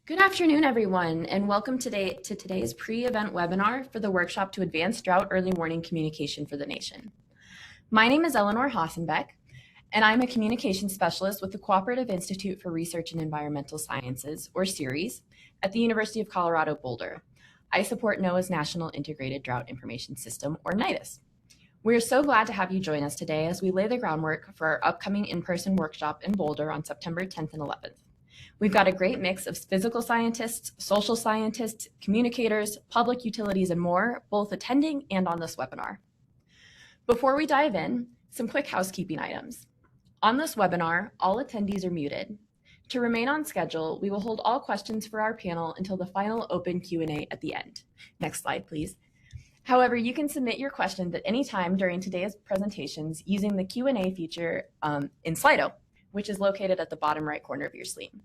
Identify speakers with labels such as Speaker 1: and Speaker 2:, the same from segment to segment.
Speaker 1: Good afternoon, everyone, and welcome to today's pre-event webinar for the workshop to advance drought early warning communication for the nation. My name is Eleanor Hassenbeck, and I'm a communication specialist with the Cooperative Institute for Research in Environmental Sciences, or CIRES, at the University of Colorado Boulder. I support NOAA's National Integrated Drought Information System, or NIDIS. We're so glad to have you join us today as we lay the groundwork for our upcoming in-person workshop in Boulder on September 10th and 11th. We've got a great mix of physical scientists, social scientists, communicators, public utilities, and more, both attending and on this webinar. Before we dive in, some quick housekeeping items. On this webinar, all attendees are muted. To remain on schedule, we will hold all questions for our panel until the final open Q&A at the end. Next slide, please. However, you can submit your questions at any time during today's presentations using the Q&A feature in Slido, which is located at the bottom right corner of your screen.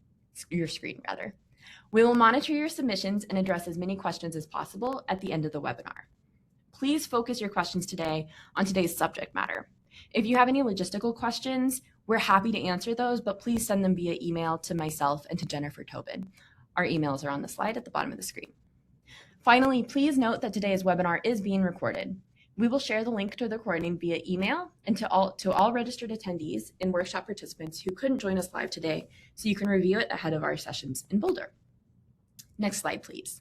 Speaker 1: We will monitor your submissions and address as many questions as possible at the end of the webinar. Please focus your questions today on today's subject matter. If you have any logistical questions, we're happy to answer those, but please send them via email to myself and to Jennifer Tobin. Our emails are on the slide at the bottom of the screen. Finally, please note that today's webinar is being recorded. We will share the link to the recording via email and to all registered attendees and workshop participants who couldn't join us live today, so you can review it ahead of our sessions in Boulder. Next slide, please.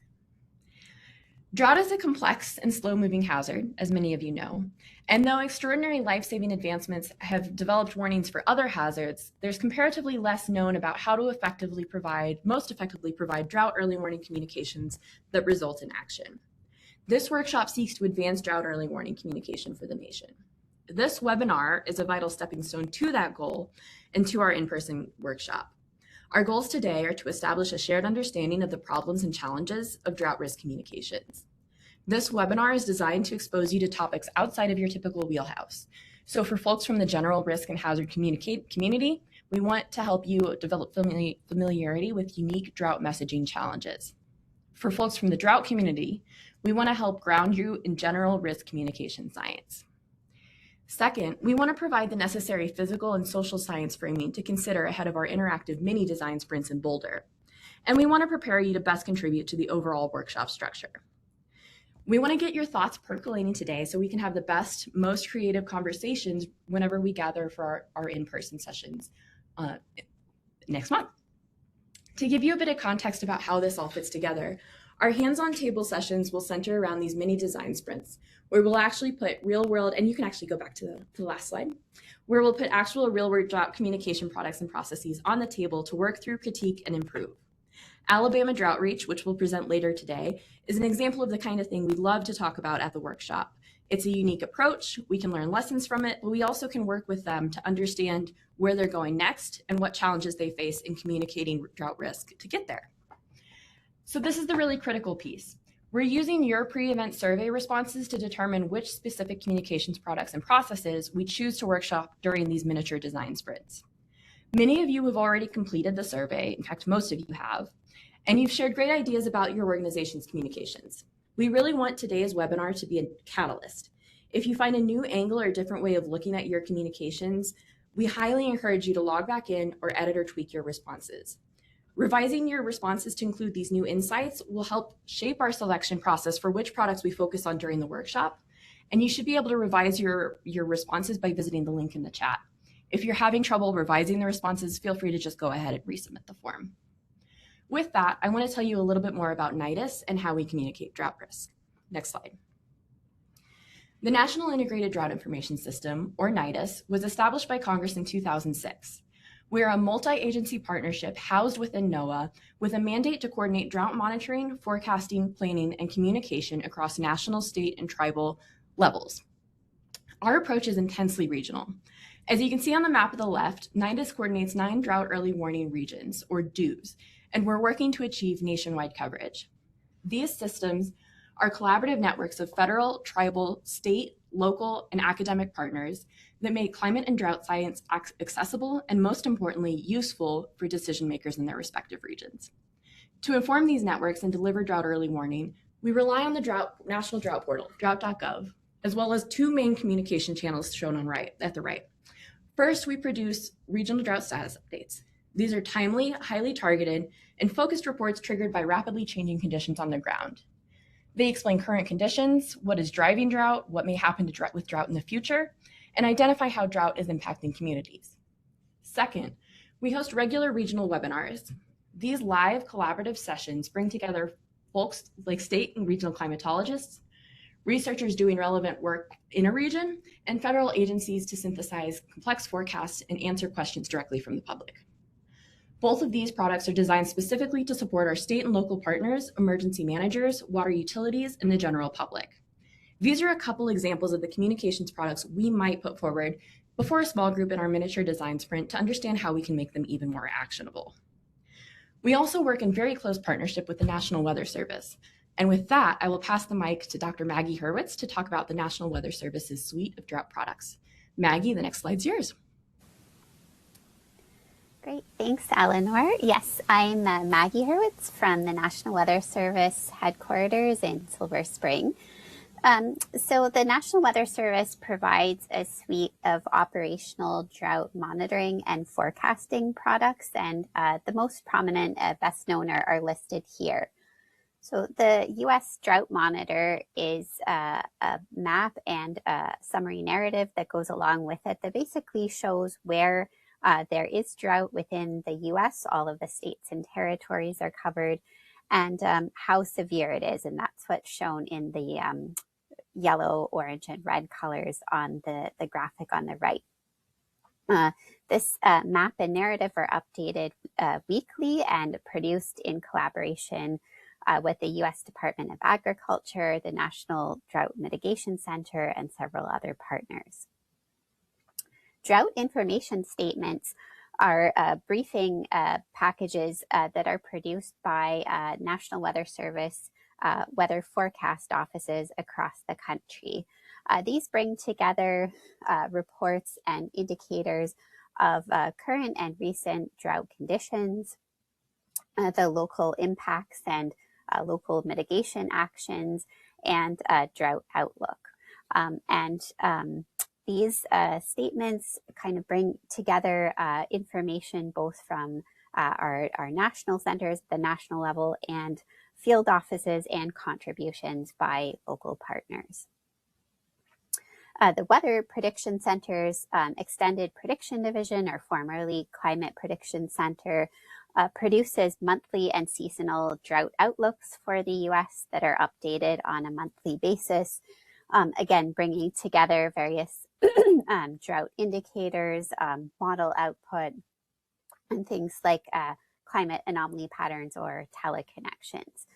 Speaker 1: Drought is a complex and slow-moving hazard, as many of you know, and though extraordinary life-saving advancements have developed warnings for other hazards, there's comparatively less known about how to most effectively provide drought early warning communications that result in action. This workshop seeks to advance drought early warning communication for the nation. This webinar is a vital stepping stone to that goal and to our in-person workshop. Our goals today are to establish a shared understanding of the problems and challenges of drought risk communications. This webinar is designed to expose you to topics outside of your typical wheelhouse. So for folks from the general risk and hazard community, we want to help you develop familiarity with unique drought messaging challenges. For folks from the drought community, we want to help ground you in general risk communication science. Second, we want to provide the necessary physical and social science framing to consider ahead of our interactive mini design sprints in Boulder. And we want to prepare you to best contribute to the overall workshop structure. We want to get your thoughts percolating today so we can have the best, most creative conversations whenever we gather for our in-person sessions next month. To give you a bit of context about how this all fits together, our hands-on table sessions will center around these mini design sprints, where we'll actually put real-world, and you can actually go back to the last slide, where we'll put actual real-world drought communication products and processes on the table to work through, critique, and improve. Alabama Drought Reach, which we'll present later today, is an example of the kind of thing we'd love to talk about at the workshop. It's a unique approach, we can learn lessons from it, but we also can work with them to understand where they're going next and what challenges they face in communicating drought risk to get there. So this is the really critical piece. We're using your pre-event survey responses to determine which specific communications products and processes we choose to workshop during these miniature design sprints. Many of you have already completed the survey, in fact, most of you have, and you've shared great ideas about your organization's communications. We really want today's webinar to be a catalyst. If you find a new angle or different way of looking at your communications, we highly encourage you to log back in or edit or tweak your responses. Revising your responses to include these new insights will help shape our selection process for which products we focus on during the workshop. And you should be able to revise your responses by visiting the link in the chat. If you're having trouble revising the responses, feel free to just go ahead and resubmit the form. With that, I want to tell you a little bit more about NIDIS and how we communicate drought risk. Next slide. The National Integrated Drought Information System, or NIDIS, was established by Congress in 2006. We are a multi-agency partnership housed within NOAA with a mandate to coordinate drought monitoring, forecasting, planning, and communication across national, state, and tribal levels. Our approach is intensely regional. As you can see on the map at the left, NIDIS coordinates 9 drought early warning regions, or DEWs, and we're working to achieve nationwide coverage. These systems are collaborative networks of federal, tribal, state, local, and academic partners that make climate and drought science accessible and, most importantly, useful for decision makers in their respective regions. To inform these networks and deliver drought early warning, we rely on the National Drought Portal, drought.gov, as well as 2 main communication channels shown on at the right. First, we produce regional drought status updates. These are timely, highly targeted, and focused reports triggered by rapidly changing conditions on the ground. They explain current conditions, what is driving drought, what may happen with drought in the future, and identify how drought is impacting communities. Second, we host regular regional webinars. These live collaborative sessions bring together folks like state and regional climatologists, researchers doing relevant work in a region, and federal agencies to synthesize complex forecasts and answer questions directly from the public. Both of these products are designed specifically to support our state and local partners, emergency managers, water utilities, and the general public. These are a couple examples of the communications products we might put forward before a small group in our miniature design sprint to understand how we can make them even more actionable. We also work in very close partnership with the National Weather Service. And with that, I will pass the mic to Dr. Maggie Hurwitz to talk about the National Weather Service's suite of drought products. Maggie, the next slide's yours.
Speaker 2: Great, thanks, Eleanor. Yes, I'm Maggie Hurwitz from the National Weather Service headquarters in Silver Spring. So the National Weather Service provides a suite of operational drought monitoring and forecasting products, and the most prominent, best known are listed here. So the U.S. Drought Monitor is a map and a summary narrative that goes along with it that basically shows where there is drought within the U.S. All of the states and territories are covered, and how severe it is, and that's what's shown in the yellow, orange, and red colors on the graphic on the right. This map and narrative are updated weekly and produced in collaboration with the U.S. Department of Agriculture, the National Drought Mitigation Center, and several other partners. Drought information statements are briefing packages that are produced by National Weather Service weather forecast offices across the country. These bring together reports and indicators of current and recent drought conditions, the local impacts and local mitigation actions, and drought outlook. These statements kind of bring together information both from our national centers, the national level, and field offices, and contributions by local partners. The Weather Prediction Center's Extended Prediction Division, or formerly Climate Prediction Center, produces monthly and seasonal drought outlooks for the U.S. that are updated on a monthly basis, again, bringing together various drought indicators, model output, and things like climate anomaly patterns or teleconnections.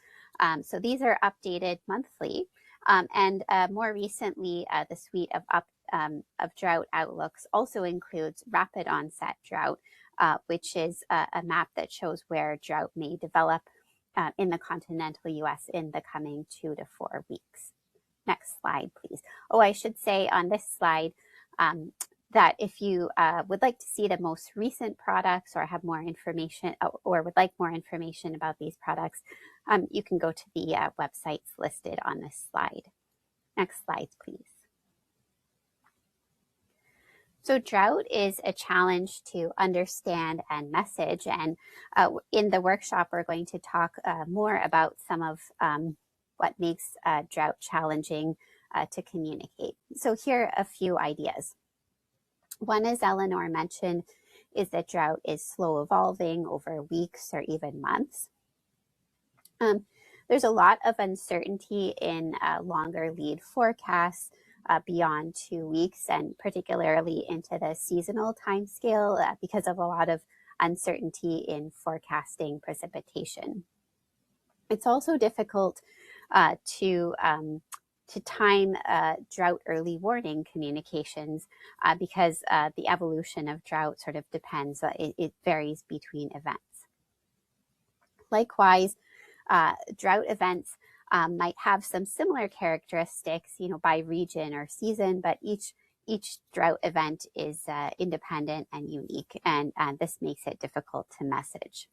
Speaker 2: So these are updated monthly, and more recently, the suite of drought outlooks also includes rapid onset drought, which is a map that shows where drought may develop in the continental U.S. in the coming 2 to 4 weeks. Next slide, please. Oh, I should say on this slide that if you would like to see the most recent products or have more information or would like more information about these products, you can go to the websites listed on this slide. Next slide, please. So drought is a challenge to understand and message, and in the workshop we're going to talk more about some of what makes drought challenging to communicate. So here are a few ideas. One, as Eleanor mentioned, is that drought is slow evolving over weeks or even months. There's a lot of uncertainty in longer lead forecasts beyond 2 weeks, and particularly into the seasonal timescale because of a lot of uncertainty in forecasting precipitation. It's also difficult to time drought early warning communications because the evolution of drought sort of depends, it varies between events. Likewise, drought events might have some similar characteristics, by region or season, but each drought event is independent and unique, and this makes it difficult to message.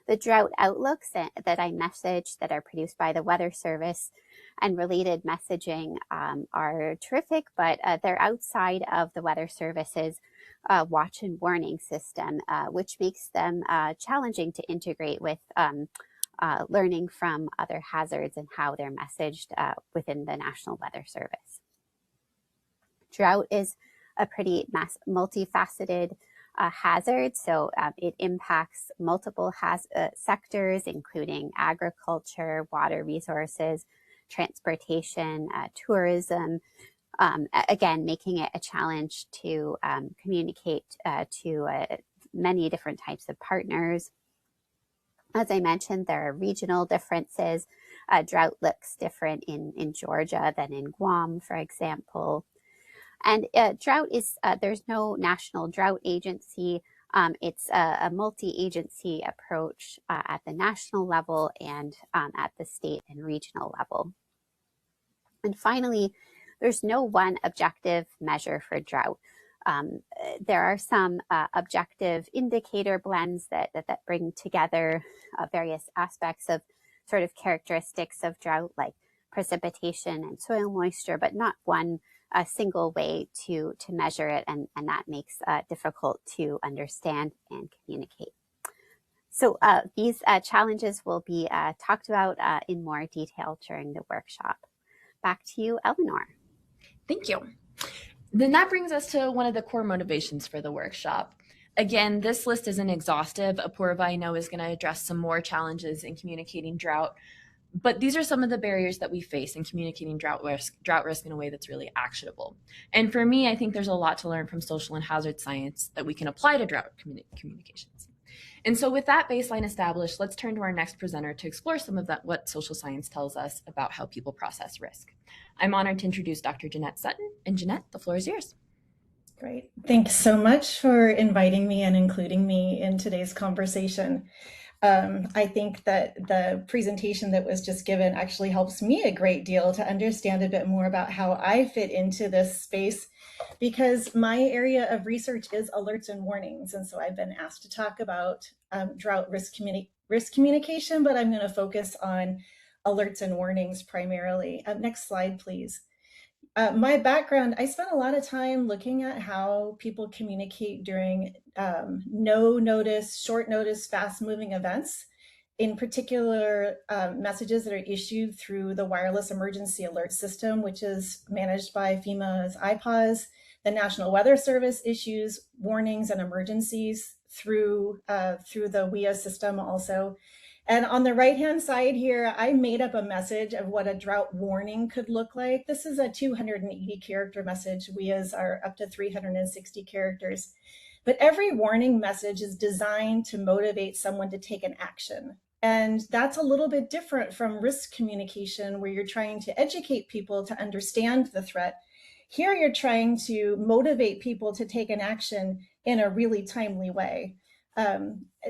Speaker 2: The drought outlooks that I message that are produced by the Weather Service and related messaging are terrific, but they're outside of the Weather Service's watch and warning system, which makes them challenging to integrate with learning from other hazards and how they're messaged within the National Weather Service. Drought is a pretty multifaceted hazard, so it impacts multiple sectors, including agriculture, water resources, transportation, tourism, again, making it a challenge to communicate to many different types of partners. As I mentioned, there are regional differences. Drought looks different in Georgia than in Guam, for example. And drought is, there's no national drought agency. It's a multi-agency approach at the national level and at the state and regional level. And finally, there's no one objective measure for drought. There are some objective indicator blends that bring together various aspects of sort of characteristics of drought, like precipitation and soil moisture, but not one single way to measure it, and that makes difficult to understand and communicate. So these challenges will be talked about in more detail during the workshop. Back to you, Eleanor.
Speaker 1: Thank you. Then that brings us to one of the core motivations for the workshop. Again, this list isn't exhaustive. Apoorva, I know, is going to address some more challenges in communicating drought, but these are some of the barriers that we face in communicating drought risk in a way that's really actionable. And for me, I think there's a lot to learn from social and hazard science that we can apply to drought communications. And so with that baseline established, let's turn to our next presenter to explore some of that, what social science tells us about how people process risk. I'm honored to introduce Dr. Jeanette Sutton. And Jeanette, the floor is yours.
Speaker 3: Great. Thanks so much for inviting me and including me in today's conversation. I think that the presentation that was just given actually helps me a great deal to understand a bit more about how I fit into this space, because my area of research is alerts and warnings. And so I've been asked to talk about drought risk communication, but I'm going to focus on alerts and warnings primarily. Next slide, please. My background, I spent a lot of time looking at how people communicate during no notice, short notice, fast moving events, in particular messages that are issued through the Wireless Emergency Alert System, which is managed by FEMA's IPAWS. The National Weather Service issues warnings and emergencies through the WEA system also. And on the right-hand side here, I made up a message of what a drought warning could look like. This is a 280 character message. WEAs are up to 360 characters. But every warning message is designed to motivate someone to take an action. And that's a little bit different from risk communication, where you're trying to educate people to understand the threat. Here, you're trying to motivate people to take an action in a really timely way.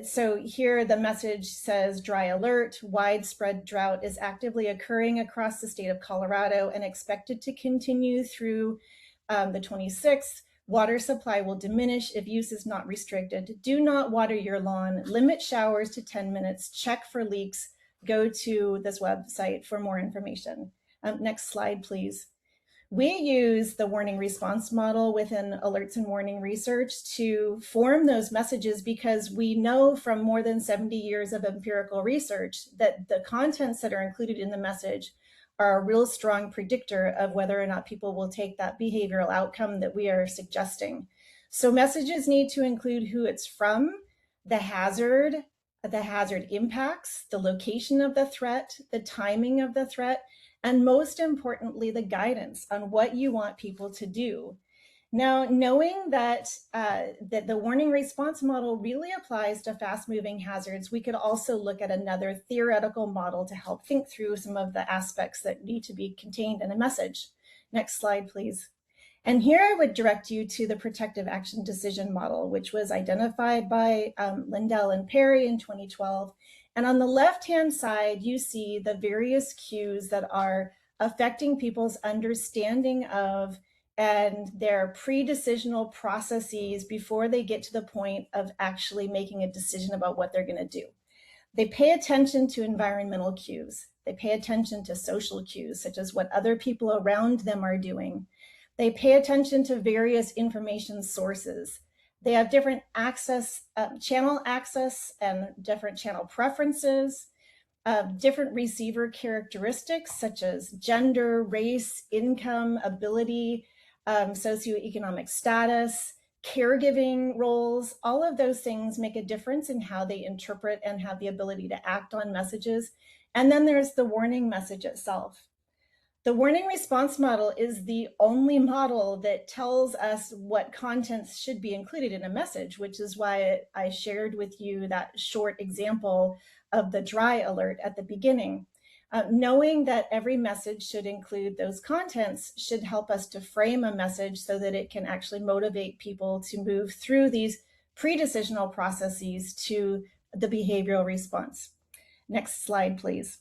Speaker 3: So here the message says, dry alert, widespread drought is actively occurring across the state of Colorado and expected to continue through the 26th. Water supply will diminish if use is not restricted. Do not water your lawn. Limit showers to 10 minutes. Check for leaks. Go to this website for more information. Next slide, please. We use the warning response model within alerts and warning research to form those messages, because we know from more than 70 years of empirical research that the contents that are included in the message are a real strong predictor of whether or not people will take that behavioral outcome that we are suggesting. So messages need to include who it's from, the hazard impacts, the location of the threat, the timing of the threat, and most importantly, the guidance on what you want people to do. Now, knowing that the warning response model really applies to fast-moving hazards, we could also look at another theoretical model to help think through some of the aspects that need to be contained in a message. Next slide, please. And here I would direct you to the protective action decision model, which was identified by Lindell and Perry in 2012. And on the left-hand side, you see the various cues that are affecting people's understanding of and their pre-decisional processes before they get to the point of actually making a decision about what they're going to do. They pay attention to environmental cues. They pay attention to social cues, such as what other people around them are doing. They pay attention to various information sources. They have different channel access and different channel preferences, different receiver characteristics such as gender, race, income, ability, socioeconomic status, caregiving roles. All of those things make a difference in how they interpret and have the ability to act on messages. And then there's the warning message itself. The warning response model is the only model that tells us what contents should be included in a message, which is why I shared with you that short example of the dry alert at the beginning. Knowing that every message should include those contents should help us to frame a message so that it can actually motivate people to move through these pre-decisional processes to the behavioral response. Next slide, please.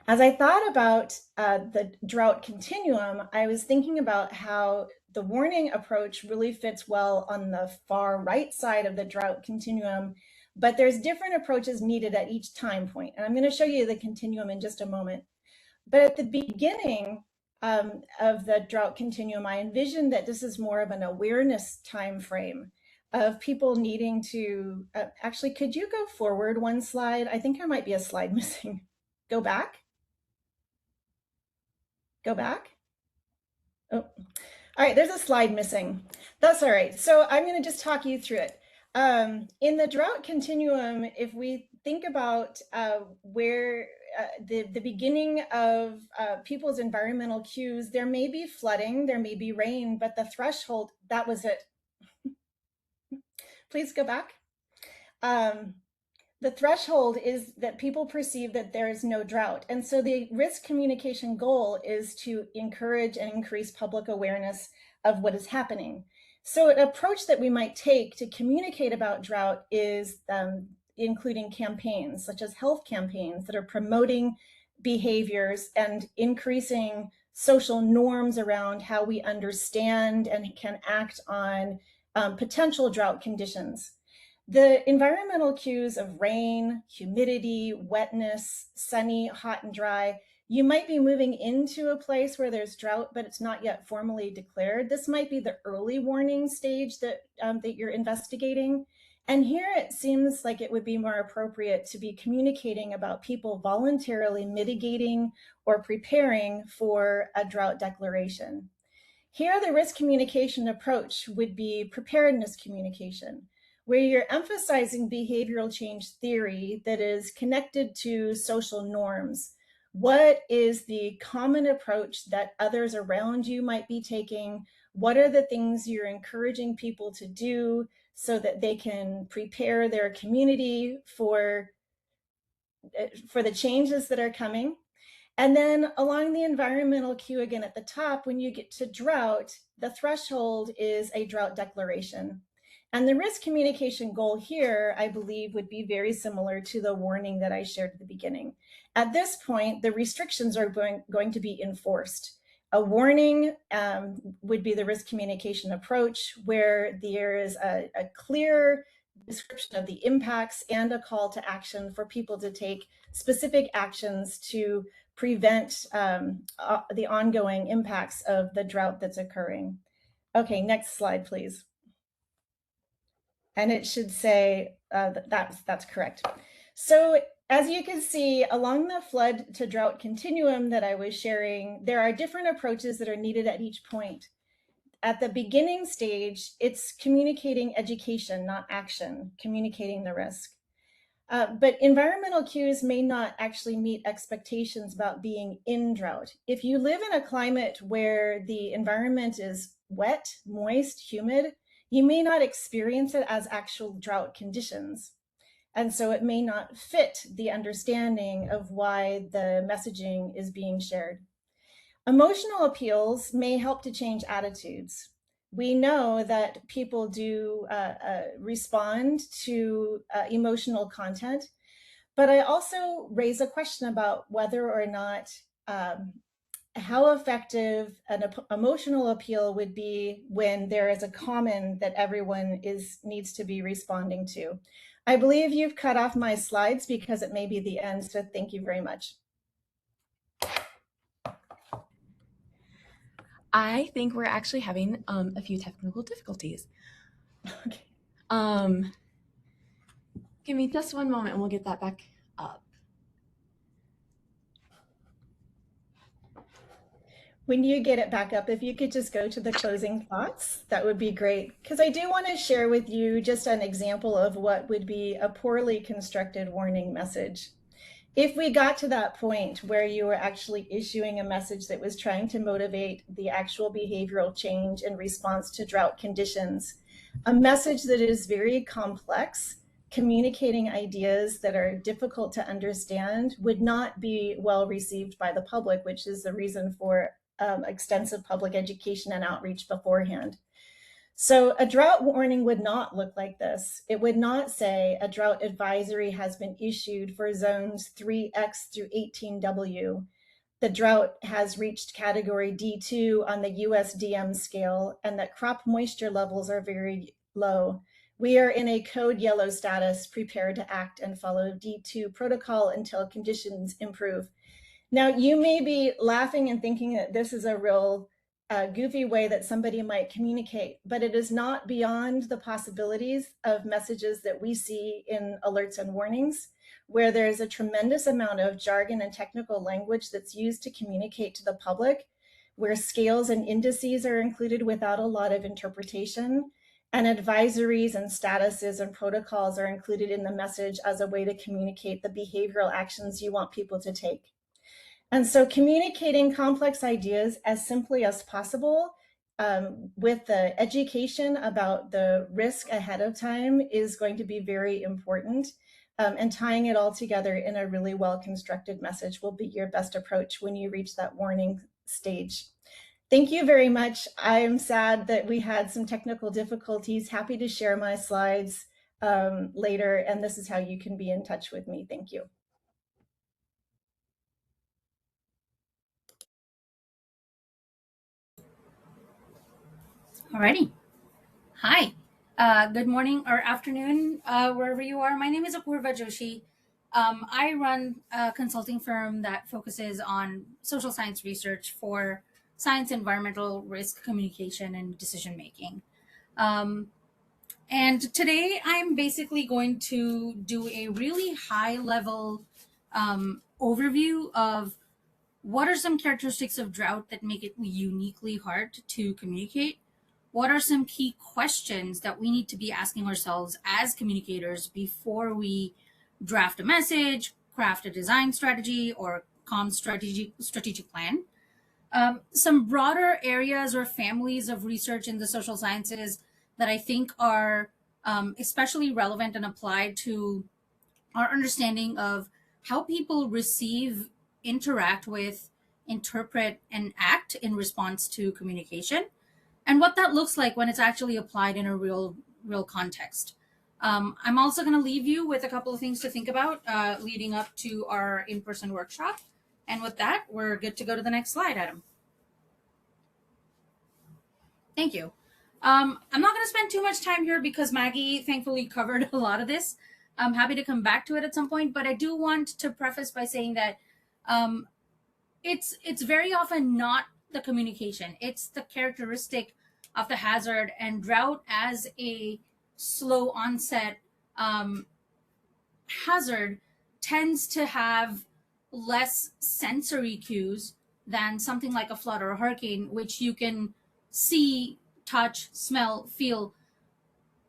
Speaker 3: As I thought about the drought continuum, I was thinking about how the warning approach really fits well on the far right side of the drought continuum, but there's different approaches needed at each time point. And I'm going to show you the continuum in just a moment. But at the beginning of the drought continuum, I envisioned that this is more of an awareness time frame of people needing to, actually, could you go forward one slide? I think there might be a slide missing. Go back. Go back. Oh, all right, there's a slide missing. That's all right. So I'm going to just talk you through it. In the drought continuum, if we think about where the beginning of people's environmental cues, there may be flooding, there may be rain, but the threshold, that was it. Please go back. The threshold is that people perceive that there is no drought. And so the risk communication goal is to encourage and increase public awareness of what is happening. So an approach that we might take to communicate about drought is including campaigns, such as health campaigns that are promoting behaviors and increasing social norms around how we understand and can act on potential drought conditions. The environmental cues of rain, humidity, wetness, sunny, hot, and dry, you might be moving into a place where there's drought, but it's not yet formally declared. This might be the early warning stage that you're investigating. And here it seems like it would be more appropriate to be communicating about people voluntarily mitigating or preparing for a drought declaration. Here, the risk communication approach would be preparedness communication, where you're emphasizing behavioral change theory that is connected to social norms. What is the common approach that others around you might be taking? What are the things you're encouraging people to do so that they can prepare their community for the changes that are coming? And then along the environmental cue again at the top, when you get to drought, the threshold is a drought declaration. And the risk communication goal here, I believe, would be very similar to the warning that I shared at the beginning. At this point, the restrictions are going to be enforced. A warning would be the risk communication approach, where there is a clear description of the impacts and a call to action for people to take specific actions to prevent the ongoing impacts of the drought that's occurring. Okay, next slide, please. And it should say that's correct. So as you can see, along the flood to drought continuum that I was sharing, there are different approaches that are needed at each point. At the beginning stage, it's communicating education, not action, communicating the risk. But environmental cues may not actually meet expectations about being in drought. If you live in a climate where the environment is wet, moist, humid, you may not experience it as actual drought conditions. And so it may not fit the understanding of why the messaging is being shared. Emotional appeals may help to change attitudes. We know that people do respond to emotional content, but I also raise a question about whether or not how effective an emotional appeal would be when there is a common that everyone needs to be responding to. I believe you've cut off my slides because it may be the end, so thank you very much.
Speaker 1: I think we're actually having a few technical difficulties.
Speaker 3: Okay.
Speaker 1: Give me just one moment and we'll get that back up.
Speaker 3: When you get it back up, if you could just go to the closing thoughts, that would be great. Because I do want to share with you just an example of what would be a poorly constructed warning message. If we got to that point where you were actually issuing a message that was trying to motivate the actual behavioral change in response to drought conditions, a message that is very complex, communicating ideas that are difficult to understand, would not be well received by the public, which is the reason for extensive public education and outreach beforehand. So a drought warning would not look like this. It would not say a drought advisory has been issued for zones 3X through 18W. The drought has reached category D2 on the USDM scale, and that crop moisture levels are very low. We are in a code yellow status, prepared to act and follow D2 protocol until conditions improve. Now, you may be laughing and thinking that this is a real goofy way that somebody might communicate, but it is not beyond the possibilities of messages that we see in alerts and warnings, where there's a tremendous amount of jargon and technical language that's used to communicate to the public, where scales and indices are included without a lot of interpretation, and advisories and statuses and protocols are included in the message as a way to communicate the behavioral actions you want people to take. And so communicating complex ideas as simply as possible with the education about the risk ahead of time is going to be very important. And tying it all together in a really well-constructed message will be your best approach when you reach that warning stage. Thank you very much. I am sad that we had some technical difficulties. Happy to share my slides later, and this is how you can be in touch with me. Thank you.
Speaker 4: Alrighty. Hi. Good morning or afternoon, wherever you are. My name is Apurva Joshi. I run a consulting firm that focuses on social science research for science, environmental risk communication, and decision making. And today I'm basically going to do a really high level overview of what are some characteristics of drought that make it uniquely hard to communicate. What are some key questions that we need to be asking ourselves as communicators before we draft a message, craft a design strategy, or strategic plan? Some broader areas or families of research in the social sciences that I think are especially relevant and applied to our understanding of how people receive, interact with, interpret, and act in response to communication, and what that looks like when it's actually applied in a real context. I'm also going to leave you with a couple of things to think about leading up to our in-person workshop. And with that, we're good to go to the next slide, Adam. Thank you. I'm not going to spend too much time here because Maggie thankfully covered a lot of this. I'm happy to come back to it at some point, but I do want to preface by saying that it's very often not the communication. It's the characteristic of the hazard, and drought as a slow onset hazard tends to have less sensory cues than something like a flood or a hurricane, which you can see, touch, smell, feel.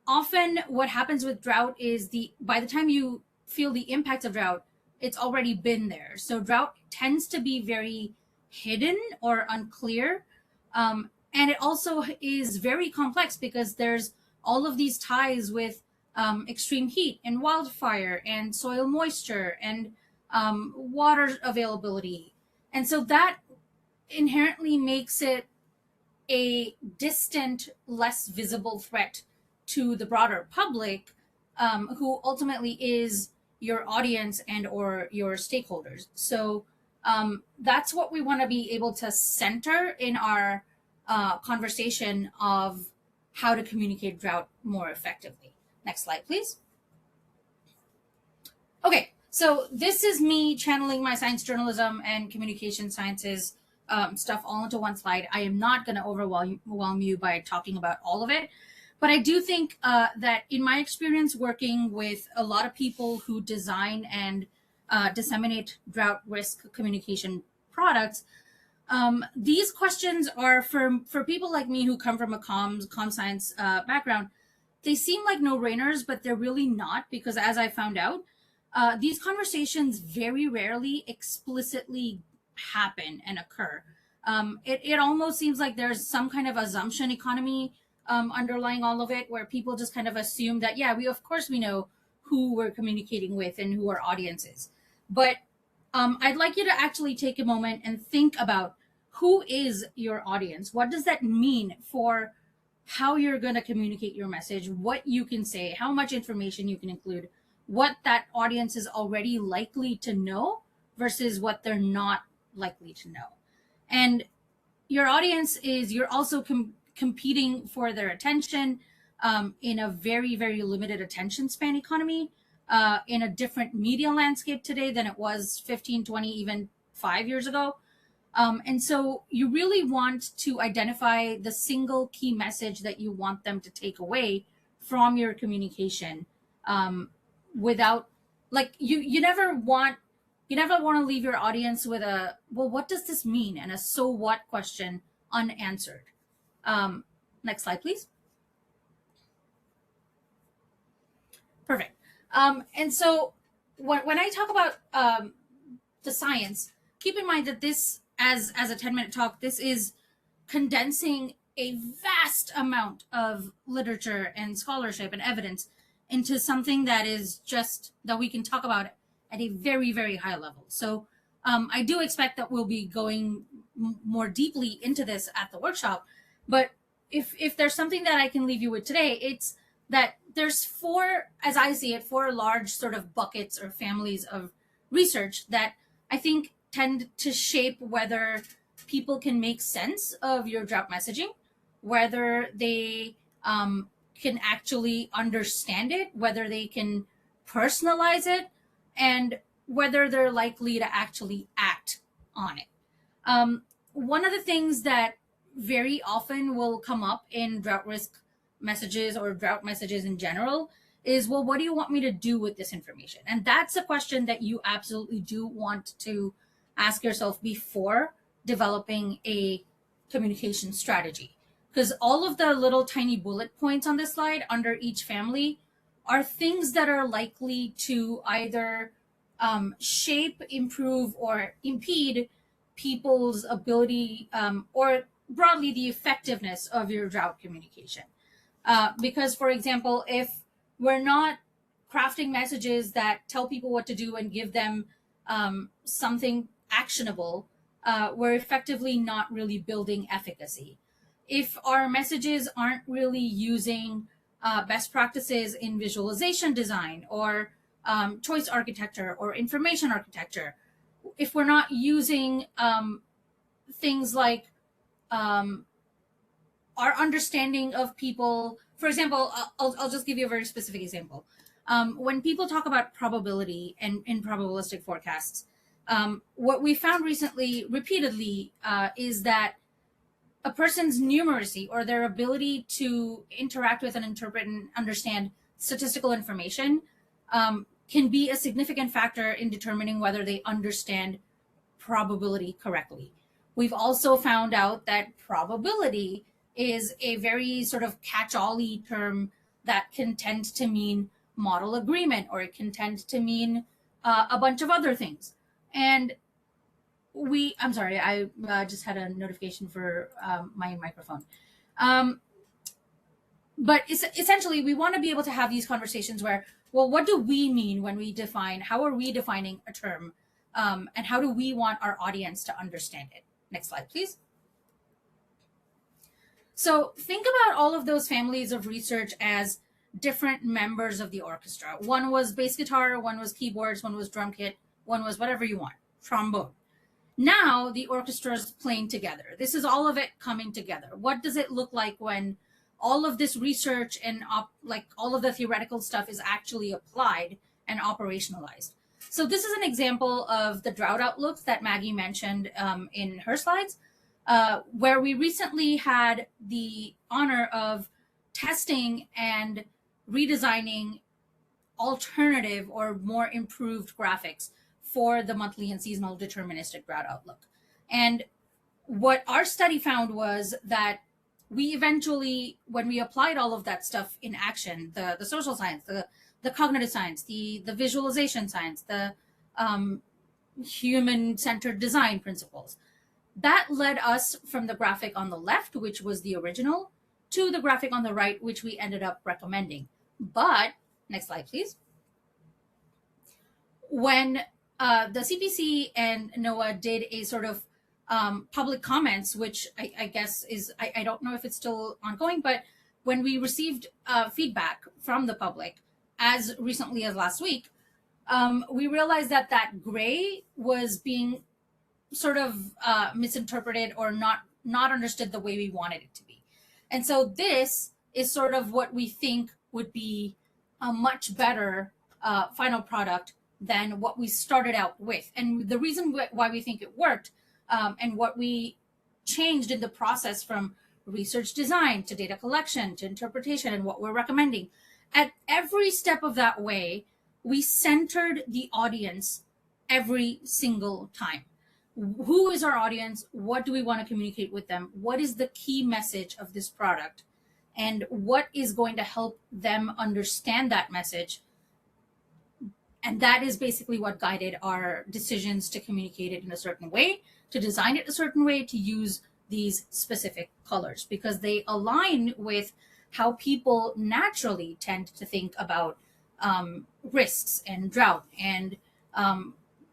Speaker 4: Often what happens with drought is by the time you feel the impact of drought, it's already been there. So drought tends to be very hidden or unclear. And it also is very complex because there's all of these ties with extreme heat and wildfire and soil moisture and water availability. And so that inherently makes it a distant, less visible threat to the broader public, who ultimately is your audience and or your stakeholders. So that's what we want to be able to center in our conversation of how to communicate drought more effectively. Next slide, please. Okay, so this is me channeling my science journalism and communication sciences stuff all into one slide. I am not going to overwhelm you by talking about all of it, But I do think that in my experience working with a lot of people who design and disseminate drought risk communication products, these questions are for people like me who come from a comm science background. They seem like no-brainers, but they're really not, because as I found out, these conversations very rarely explicitly happen and occur. It almost seems like there's some kind of assumption economy underlying all of it, where people just kind of assume that, yeah, of course we know who we're communicating with and who our audience is. But I'd like you to actually take a moment and think about who is your audience. What does that mean for how you're going to communicate your message, what you can say, how much information you can include, what that audience is already likely to know versus what they're not likely to know. And your audience is, you're also competing for their attention in a very, very limited attention span economy, in a different media landscape today than it was 15, 20, even 5 years ago. And so you really want to identify the single key message that you want them to take away from your communication, without, like, you never want to leave your audience with a, well, what does this mean? And a so what question unanswered. Next slide, please. Perfect. And so when I talk about the science, keep in mind that this, as a 10-minute talk, this is condensing a vast amount of literature and scholarship and evidence into something that is just, that we can talk about at a very, very high level. So I do expect that we'll be going more deeply into this at the workshop. But if there's something that I can leave you with today, it's that there's four, as I see it, four large sort of buckets or families of research that I think tend to shape whether people can make sense of your drought messaging, whether they can actually understand it, whether they can personalize it, and whether they're likely to actually act on it. One of the things that very often will come up in drought risk messages or drought messages in general is, well, what do you want me to do with this information? And that's a question that you absolutely do want to ask yourself before developing a communication strategy. Because all of the little tiny bullet points on this slide under each family are things that are likely to either shape, improve, or impede people's ability, or broadly the effectiveness of your drought communication. Because, for example, if we're not crafting messages that tell people what to do and give them something actionable, we're effectively not really building efficacy. If our messages aren't really using best practices in visualization design or choice architecture or information architecture, if we're not using things like our understanding of people, for example, I'll just give you a very specific example. When people talk about probability and in probabilistic forecasts, what we found recently repeatedly is that a person's numeracy, or their ability to interact with and interpret and understand statistical information, can be a significant factor in determining whether they understand probability correctly. We've also found out that probability is a very sort of catch-all-y term that can tend to mean model agreement, or it can tend to mean a bunch of other things. And I'm sorry, I just had a notification for my microphone. But essentially, we want to be able to have these conversations where, well, what do we mean when we define, how are we defining a term? And how do we want our audience to understand it? Next slide, please. So think about all of those families of research as different members of the orchestra. One was bass guitar, one was keyboards, one was drum kit, one was whatever you want, trombone. Now the orchestra is playing together. This is all of it coming together. What does it look like when all of this research and like all of the theoretical stuff is actually applied and operationalized? So this is an example of the drought outlooks that Maggie mentioned in her slides, where we recently had the honor of testing and redesigning alternative or more improved graphics for the monthly and seasonal deterministic drought outlook. And what our study found was that we eventually, when we applied all of that stuff in action, the social science, the cognitive science, the visualization science, the human-centered design principles, that led us from the graphic on the left, which was the original, to the graphic on the right, which we ended up recommending. But, next slide, please. When the CPC and NOAA did a sort of public comments, which I guess is, I don't know if it's still ongoing, but when we received feedback from the public as recently as last week, we realized that that gray was being sort of misinterpreted or not understood the way we wanted it to be. And so this is sort of what we think would be a much better final product than what we started out with. And the reason why we think it worked and what we changed in the process from research design to data collection to interpretation and what we're recommending, at every step of that way, we centered the audience every single time. Who is our audience? What do we want to communicate with them? What is the key message of this product? And what is going to help them understand that message? And that is basically what guided our decisions to communicate it in a certain way, to design it a certain way, to use these specific colors, because they align with how people naturally tend to think about risks and drought and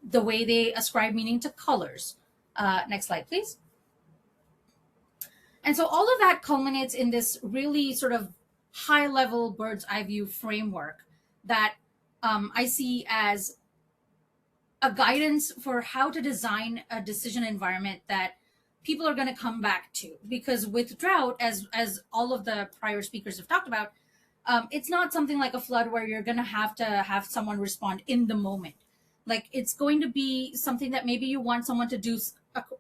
Speaker 4: the way they ascribe meaning to colors. Next slide, please. And so all of that culminates in this really sort of high-level bird's eye view framework that I see as a guidance for how to design a decision environment that people are going to come back to. Because with drought, as all of the prior speakers have talked about, it's not something like a flood where you're going to have someone respond in the moment. Like, it's going to be something that maybe you want someone to do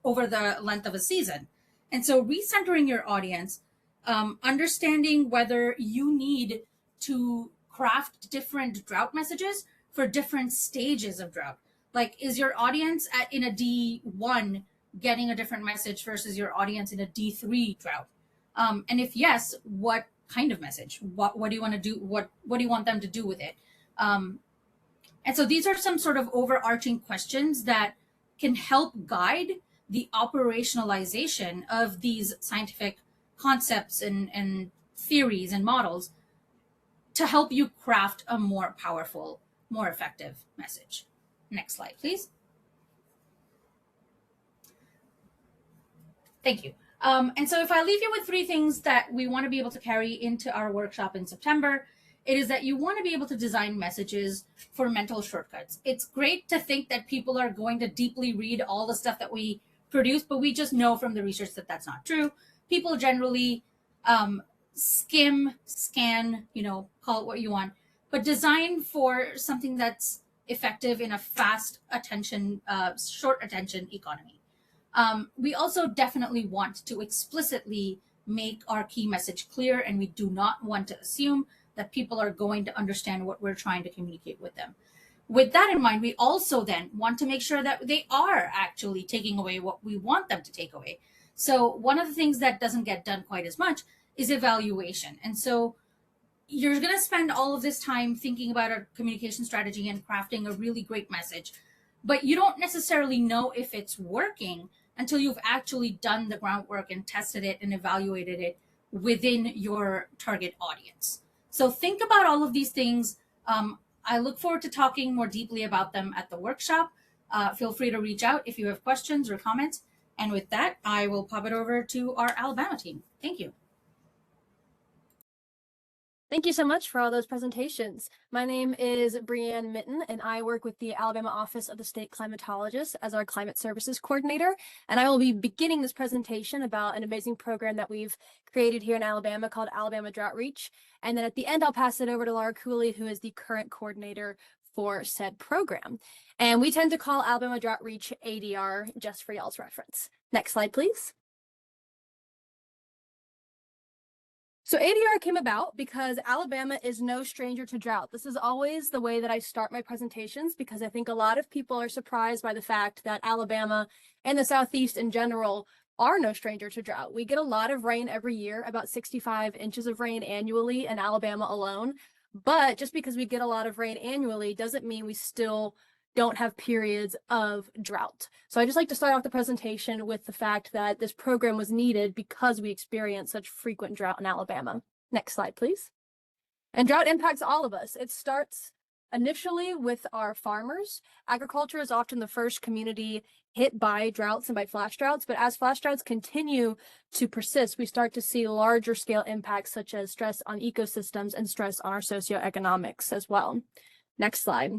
Speaker 4: over the length of a season. And so recentering your audience, understanding whether you need to craft different drought messages for different stages of drought. Like, is your audience in a D1 getting a different message versus your audience in a D3 drought? And if yes, what kind of message? What do you want to do? What do you want them to do with it? And so these are some sort of overarching questions that can help guide the operationalization of these scientific concepts and theories and models to help you craft a more powerful, more effective message. Next slide, please. Thank you. And so if I leave you with 3 things that we want to be able to carry into our workshop in September, it is that you want to be able to design messages for mental shortcuts. It's great to think that people are going to deeply read all the stuff that we produce, but we just know from the research that that's not true. People generally skim, scan, call it what you want, but design for something that's effective in a fast attention, short attention economy. We also definitely want to explicitly make our key message clear, and we do not want to assume that people are going to understand what we're trying to communicate with them. With that in mind, we also then want to make sure that they are actually taking away what we want them to take away. So one of the things that doesn't get done quite as much is evaluation. And so you're going to spend all of this time thinking about a communication strategy and crafting a really great message, but you don't necessarily know if it's working until you've actually done the groundwork and tested it and evaluated it within your target audience. So think about all of these things. I look forward to talking more deeply about them at the workshop. Feel free to reach out if you have questions or comments. And with that, I will pop it over to our Alabama team. Thank you.
Speaker 5: Thank you so much for all those presentations. My name is Brianne Mitten, and I work with the Alabama Office of the State Climatologist as our Climate Services Coordinator. And I will be beginning this presentation about an amazing program that we've created here in Alabama called Alabama Drought Reach. And then at the end, I'll pass it over to Laura Cooley, who is the current coordinator for said program. And we tend to call Alabama Drought Reach ADR, just for y'all's reference. Next slide, please. So ADR came about because Alabama is no stranger to drought. This is always the way that I start my presentations because I think a lot of people are surprised by the fact that Alabama and the Southeast in general are no stranger to drought. We get a lot of rain every year, about 65 inches of rain annually in Alabama alone. But just because we get a lot of rain annually doesn't mean we still don't have periods of drought. So I just like to start off the presentation with the fact that this program was needed because we experience such frequent drought in Alabama. Next slide, please. And drought impacts all of us. It starts initially with our farmers. Agriculture is often the first community hit by droughts and by flash droughts, but as flash droughts continue to persist, we start to see larger scale impacts such as stress on ecosystems and stress on our socioeconomics as well. Next slide.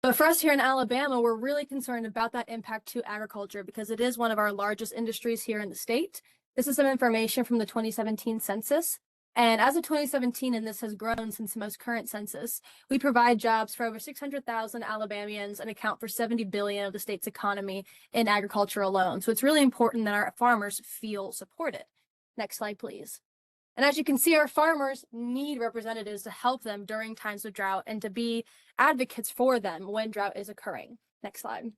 Speaker 5: But for us here in Alabama, we're really concerned about that impact to agriculture because it is one of our largest industries here in the state. This is some information from the 2017 census. And as of 2017, and this has grown since the most current census, we provide jobs for over 600,000 Alabamians and account for 70 billion of the state's economy in agriculture alone. So it's really important that our farmers feel supported. Next slide, please. And as you can see, our farmers need representatives to help them during times of drought and to be advocates for them when drought is occurring. Next slide.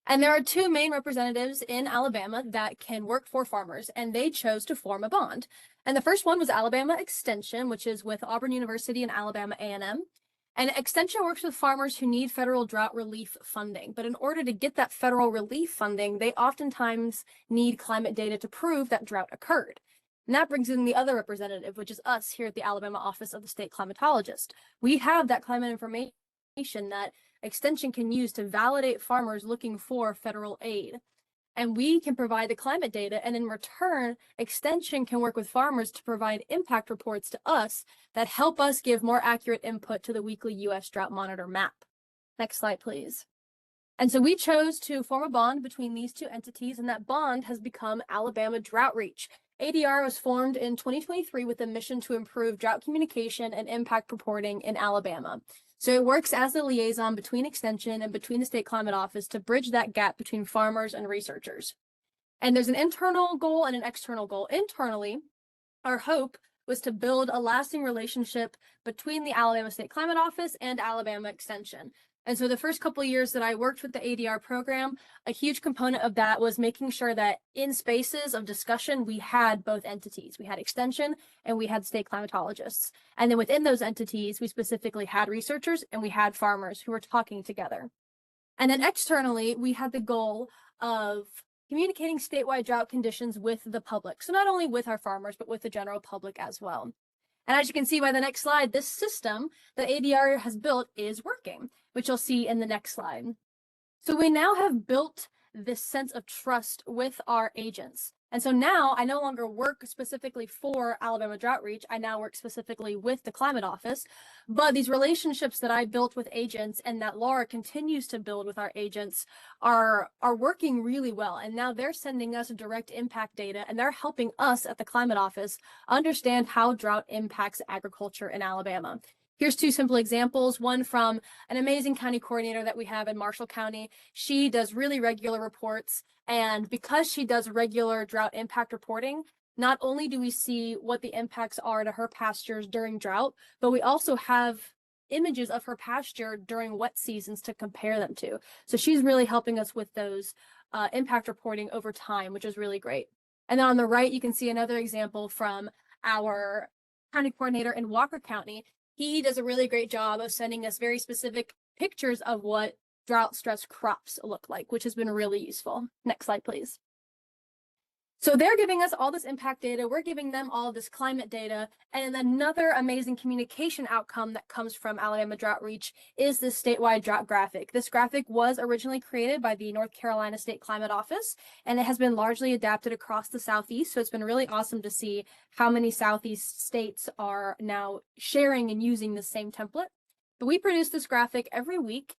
Speaker 5: And there are two main representatives in Alabama that can work for farmers, and they chose to form a bond. And the first one was Alabama Extension, which is with Auburn University and Alabama A&M. And Extension works with farmers who need federal drought relief funding. But in order to get that federal relief funding, they oftentimes need climate data to prove that drought occurred. And that brings in the other representative, which is us here at the Alabama Office of the State Climatologist. We have that climate information that Extension can use to validate farmers looking for federal aid. And we can provide the climate data, and in return, Extension can work with farmers to provide impact reports to us that help us give more accurate input to the weekly U.S. Drought Monitor map. Next slide, please. And so we chose to form a bond between these two entities, and that bond has become Alabama Drought Reach. ADR was formed in 2023 with a mission to improve drought communication and impact reporting in Alabama. So it works as a liaison between Extension and between the State Climate Office to bridge that gap between farmers and researchers. And there's an internal goal and an external goal. Internally, our hope was to build a lasting relationship between the Alabama State Climate Office and Alabama Extension. And so the first couple of years that I worked with the ADR program, a huge component of that was making sure that in spaces of discussion, we had both entities. We had Extension and we had state climatologists. And then within those entities, we specifically had researchers and we had farmers who were talking together. And then externally, we had the goal of communicating statewide drought conditions with the public. So not only with our farmers, but with the general public as well. And as you can see by the next slide, this system that ADR has built is working, which you'll see in the next slide. So we now have built this sense of trust with our agents. And so now I no longer work specifically for Alabama Drought Reach. I now work specifically with the Climate Office. But these relationships that I built with agents and that Laura continues to build with our agents are working really well. And now they're sending us direct impact data, and they're helping us at the Climate Office understand how drought impacts agriculture in Alabama. Here's two simple examples, one from an amazing county coordinator that we have in Marshall County. She does really regular reports, and because she does regular drought impact reporting, not only do we see what the impacts are to her pastures during drought, but we also have images of her pasture during wet seasons to compare them to. So she's really helping us with those impact reporting over time, which is really great. And then on the right, you can see another example from our county coordinator in Walker County. He does a really great job of sending us very specific pictures of what drought stress crops look like, which has been really useful. Next slide, please. So they're giving us all this impact data, we're giving them all this climate data, and another amazing communication outcome that comes from Alabama Drought Reach is this statewide drought graphic. This graphic was originally created by the North Carolina State Climate Office, and it has been largely adapted across the Southeast, so it's been really awesome to see how many Southeast states are now sharing and using the same template. But we produce this graphic every week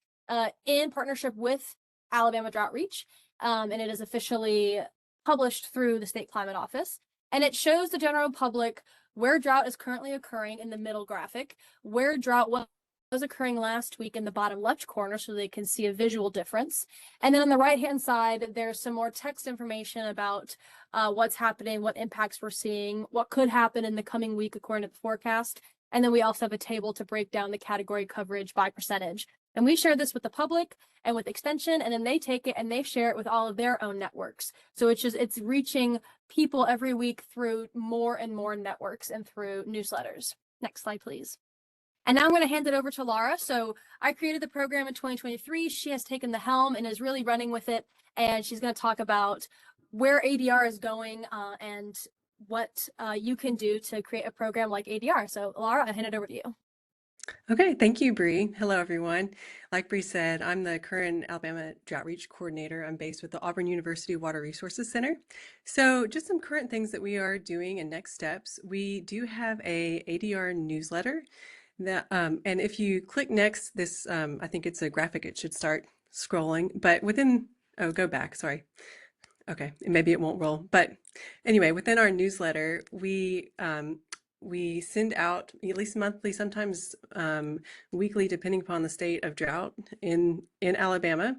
Speaker 5: in partnership with Alabama Drought Reach, and it is officially published through the State Climate Office, and it shows the general public where drought is currently occurring in the middle graphic, where drought was was occurring last week in the bottom left corner so they can see a visual difference. And then on the right-hand side, there's some more text information about what's happening, what impacts we're seeing, what could happen in the coming week according to the forecast. And then we also have a table to break down the category coverage by percentage. And we share this with the public and with Extension, and then they take it and they share it with all of their own networks. So it's reaching people every week through more and more networks and through newsletters. Next slide, please. And now I'm going to hand it over to Laura. So I created the program in 2023. She has taken the helm and is really running with it. And she's going to talk about where ADR is going and what you can do to create a program like ADR. So Laura, I hand it over to you.
Speaker 6: Okay, thank you, Bree. Hello, everyone. Like Bree said, I'm the current Alabama Drought Reach Coordinator. I'm based with the Auburn University Water Resources Center. So just some current things that we are doing and next steps. We do have a ADR newsletter that, and if you click next, this, I think it's a graphic, it should start scrolling, but within, oh, go back, sorry. Okay, maybe it won't roll, but anyway, within our newsletter, we send out at least monthly, sometimes weekly, depending upon the state of drought in Alabama.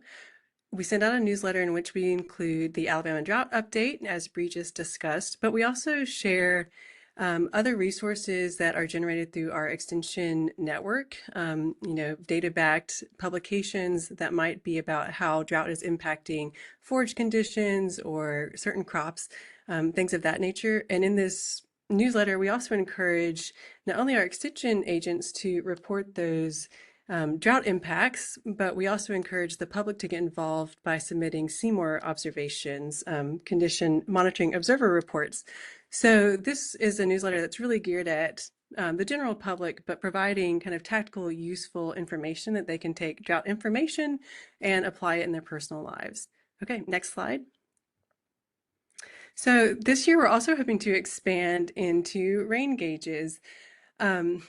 Speaker 6: We send out a newsletter in which we include the Alabama Drought Update, as Bree just discussed, but we also share other resources that are generated through our extension network, data-backed publications that might be about how drought is impacting forage conditions or certain crops, things of that nature. And in this newsletter, we also encourage not only our extension agents to report those drought impacts, but we also encourage the public to get involved by submitting CMOR observations, condition monitoring observer reports. So this is a newsletter that's really geared at the general public, but providing kind of tactical, useful information that they can take drought information and apply it in their personal lives. Okay, next slide. So this year, we're also hoping to expand into rain gauges. Some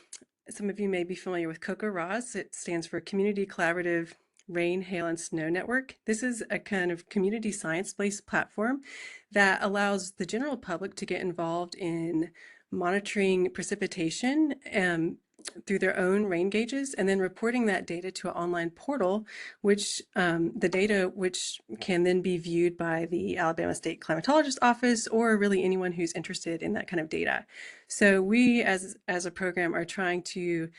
Speaker 6: of you may be familiar with COCO-RAS. It stands for Community Collaborative Rain, Hail, and Snow Network. This is a kind of community science-based platform that allows the general public to get involved in monitoring precipitation through their own rain gauges, and then reporting that data to an online portal, which the data which can then be viewed by the Alabama State Climatologist Office or really anyone who's interested in that kind of data. So we as a program are trying to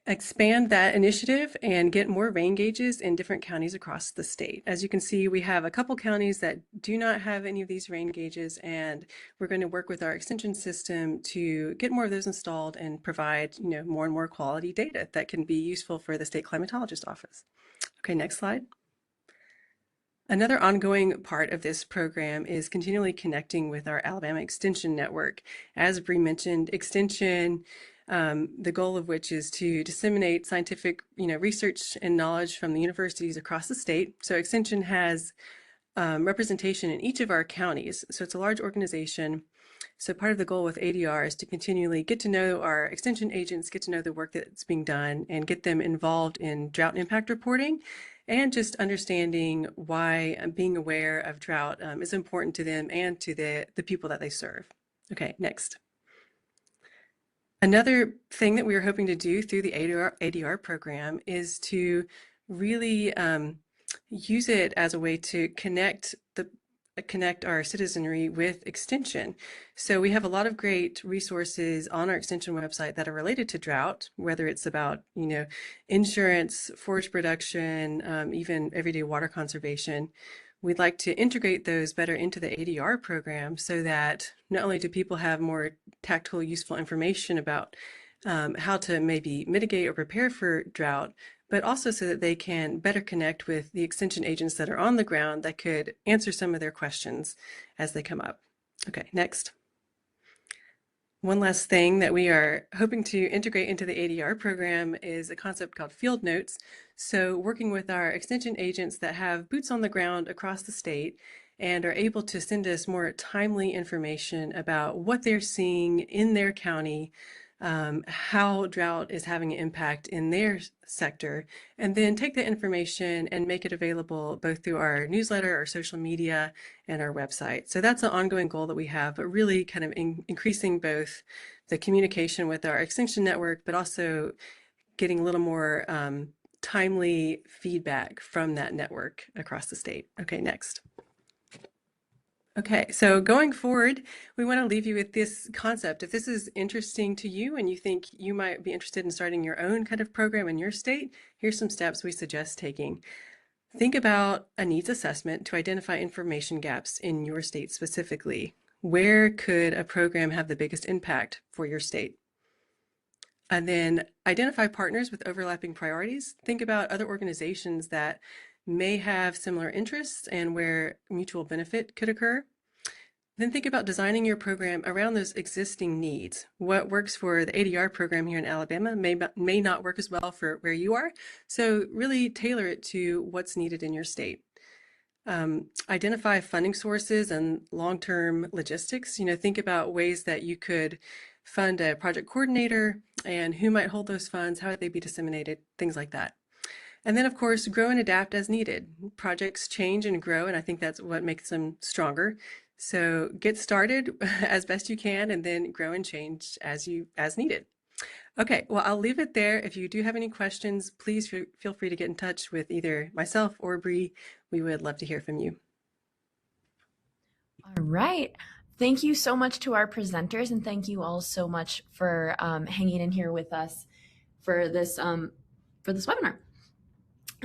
Speaker 6: expand that initiative and get more rain gauges in different counties across the state. As you can see, we have a couple counties that do not have any of these rain gauges, and we're going to work with our extension system to get more of those installed and provide, more and more quality data that can be useful for the state climatologist office. Okay, next slide. Another ongoing part of this program is continually connecting with our Alabama Extension Network. As Bree mentioned, Extension, the goal of which is to disseminate scientific, research and knowledge from the universities across the state. So Extension has representation in each of our counties. So it's a large organization. So part of the goal with ADR is to continually get to know our extension agents, get to know the work that's being done, and get them involved in drought impact reporting, and just understanding why being aware of drought is important to them and to the people that they serve. Okay, next. Another thing that we are hoping to do through the ADR program is to really use it as a way to connect our citizenry with extension. So we have a lot of great resources on our extension website that are related to drought, whether it's about, insurance, forage production, even everyday water conservation. We'd like to integrate those better into the ADR program so that not only do people have more tactile, useful information about how to maybe mitigate or prepare for drought, but also so that they can better connect with the extension agents that are on the ground that could answer some of their questions as they come up. Okay, next. One last thing that we are hoping to integrate into the ADR program is a concept called field notes. So working with our extension agents that have boots on the ground across the state and are able to send us more timely information about what they're seeing in their county, how drought is having an impact in their sector, and then take that information and make it available both through our newsletter, our social media, and our website. So that's an ongoing goal that we have, but really kind of increasing both the communication with our extension network, but also getting a little more timely feedback from that network across the state. Okay, next. Okay, so going forward, we want to leave you with this concept. If this is interesting to you and you think you might be interested in starting your own kind of program in your state, here's some steps we suggest taking. Think about a needs assessment to identify information gaps in your state specifically. Where could a program have the biggest impact for your state? And then identify partners with overlapping priorities. Think about other organizations that may have similar interests and where mutual benefit could occur. Then think about designing your program around those existing needs. What works for the ADR program here in Alabama may not work as well for where you are. So really tailor it to what's needed in your state. Identify funding sources and long-term logistics. Think about ways that you could fund a project coordinator and who might hold those funds, how would they be disseminated, things like that. And then, of course, grow and adapt as needed. Projects change and grow, and I think that's what makes them stronger. So get started as best you can and then grow and change as needed. Okay, well, I'll leave it there. If you do have any questions, please feel free to get in touch with either myself or Bree. We would love to hear from you.
Speaker 1: All right. Thank you so much to our presenters, and thank you all so much for hanging in here with us for this webinar.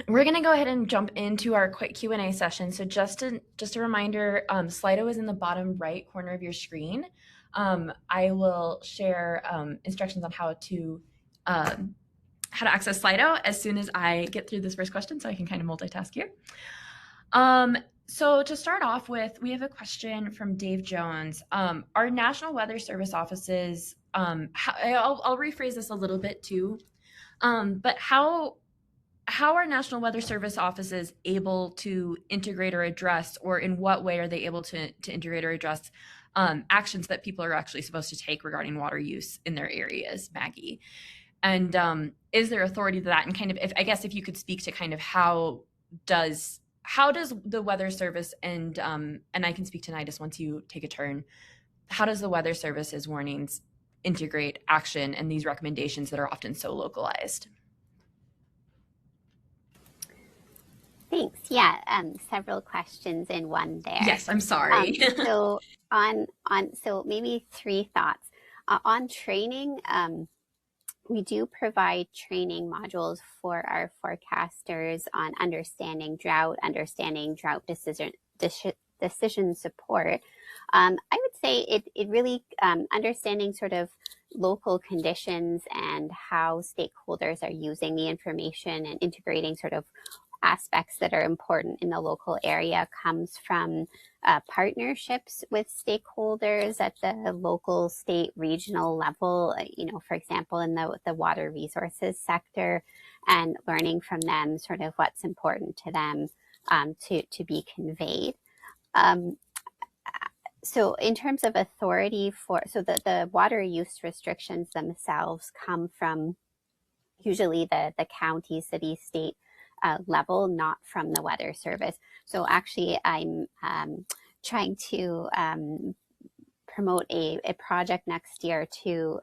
Speaker 1: We're going to go ahead and jump into our quick Q&A session. So just a reminder, Slido is in the bottom right corner of your screen. I will share instructions on how to access Slido as soon as I get through this first question, so I can kind of multitask here. So to start off with, we have a question from Dave Jones. Our National Weather Service offices, I'll rephrase this a little bit too, but how are National Weather Service offices able to integrate or address, or in what way are they able to integrate or address actions that people are actually supposed to take regarding water use in their areas, Maggie? And is there authority to that? And kind of, if you could speak to kind of how does the Weather Service and I can speak to NIDIS once you take a turn. How does the Weather Service's warnings integrate action and these recommendations that are often so localized?
Speaker 2: Thanks. Yeah, several questions in one there.
Speaker 1: Yes, I'm sorry.
Speaker 2: So maybe three thoughts. On training, we do provide training modules for our forecasters on understanding drought decision support. I would say it really understanding sort of local conditions and how stakeholders are using the information and integrating sort of aspects that are important in the local area comes from partnerships with stakeholders at the local, state, regional level, for example, in the water resources sector, and learning from them sort of what's important to them to be conveyed. So in terms of authority the water use restrictions themselves come from usually the county, city, state level, not from the Weather Service. So actually I'm trying to promote a project next year to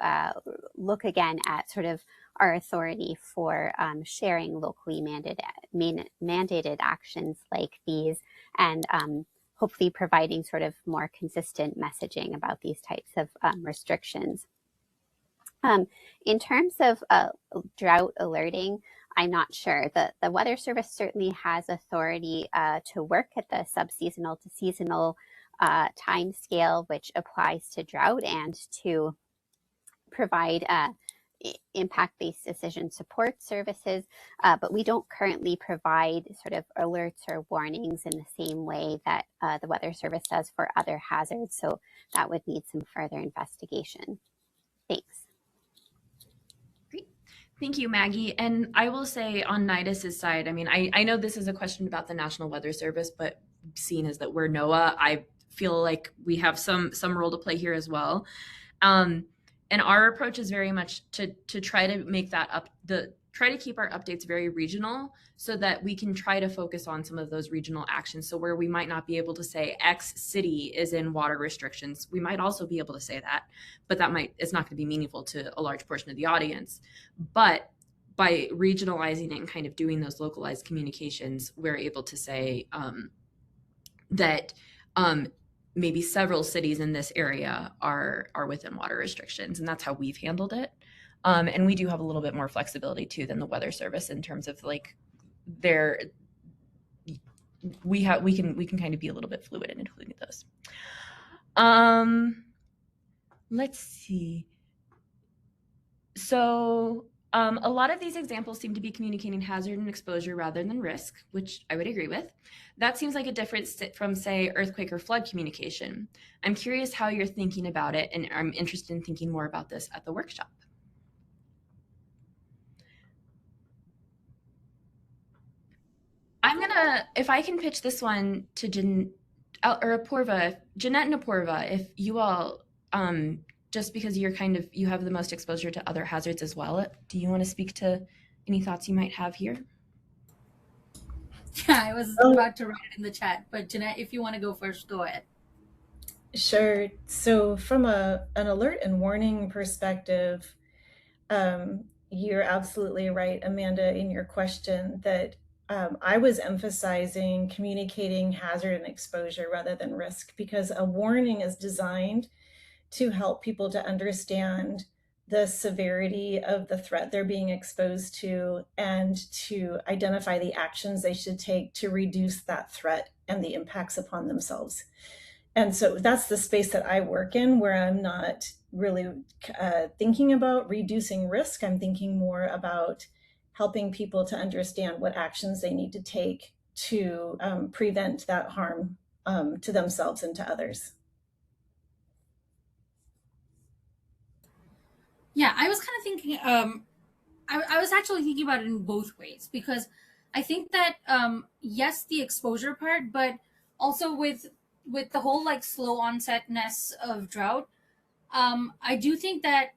Speaker 2: look again at sort of our authority for sharing locally mandated actions like these, and hopefully providing sort of more consistent messaging about these types of restrictions. In terms of drought alerting, I'm not sure. The Weather Service certainly has authority to work at the subseasonal to seasonal time scale, which applies to drought, and to provide impact-based decision support services. But we don't currently provide sort of alerts or warnings in the same way that the Weather Service does for other hazards. So that would need some further investigation. Thanks.
Speaker 1: Thank you, Maggie. And I will say on NIDIS's side, I mean, I know this is a question about the National Weather Service, but seeing as that we're NOAA, I feel like we have some role to play here as well. And our approach is very much to try to make that try to keep our updates very regional, so that we can try to focus on some of those regional actions. So where we might not be able to say X city is in water restrictions, we might also be able to say that, but it's not going to be meaningful to a large portion of the audience. But by regionalizing it and kind of doing those localized communications, we're able to say that maybe several cities in this area are within water restrictions, and that's how we've handled it. And we do have a little bit more flexibility too than the Weather Service in terms of like we can kind of be a little bit fluid in including those. Let's see. So a lot of these examples seem to be communicating hazard and exposure rather than risk, which I would agree with. That seems like a difference from, say, earthquake or flood communication. I'm curious how you're thinking about it, and I'm interested in thinking more about this at the workshop. I'm gonna, if I can pitch this one to Jeanette and Apurva, if you all, just because you're you have the most exposure to other hazards as well, do you want to speak to any thoughts you might have here?
Speaker 4: Yeah, I was about to write it in the chat, but Jeanette, if you want to go first, go ahead.
Speaker 3: Sure. So from an alert and warning perspective, you're absolutely right, Amanda, in your question that I was emphasizing communicating hazard and exposure rather than risk, because a warning is designed to help people to understand the severity of the threat they're being exposed to and to identify the actions they should take to reduce that threat and the impacts upon themselves. And so that's the space that I work in, where I'm not really thinking about reducing risk. I'm thinking more about helping people to understand what actions they need to take to prevent that harm to themselves and to others.
Speaker 4: Yeah, I was kind of thinking, I was actually thinking about it in both ways, because I think that, yes, the exposure part, but also with the whole like slow onsetness of drought, I do think that